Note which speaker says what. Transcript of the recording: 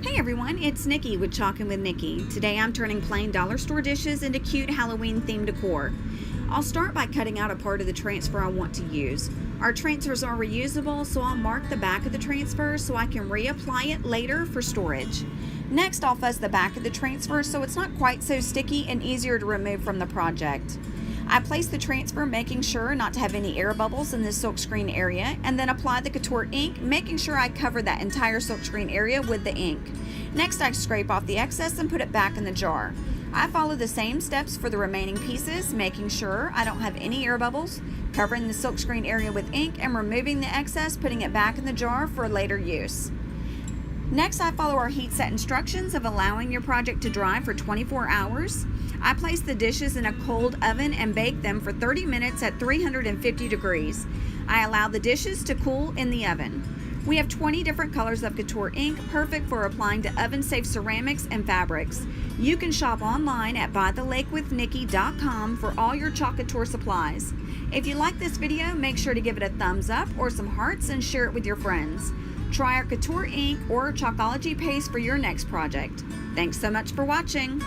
Speaker 1: Hey everyone, it's Nikki with Chalkin' with Nikki. Today I'm turning plain dollar store dishes into cute Halloween themed decor. I'll start by cutting out a part of the transfer I want to use. Our transfers are reusable, so I'll mark the back of the transfer so I can reapply it later for storage. Next, I'll fuzz the back of the transfer so it's not quite so sticky and easier to remove from the project. I place the transfer making sure not to have any air bubbles in the silkscreen area, and then apply the Couture ink, making sure I cover that entire silkscreen area with the ink. Next, I scrape off the excess and put it back in the jar. I follow the same steps for the remaining pieces, making sure I don't have any air bubbles, covering the silkscreen area with ink, and removing the excess, putting it back in the jar for later use. Next, I follow our heat set instructions of allowing your project to dry for 24 hours. I place the dishes in a cold oven and bake them for 30 minutes at 350 degrees. I allow the dishes to cool in the oven. We have 20 different colors of Couture ink, perfect for applying to oven-safe ceramics and fabrics. You can shop online at bythelakewithnikki.com for all your Chalk Couture supplies. If you like this video, make sure to give it a thumbs up or some hearts and share it with your friends. Try our Couture ink or Chalkology paste for your next project. Thanks so much for watching.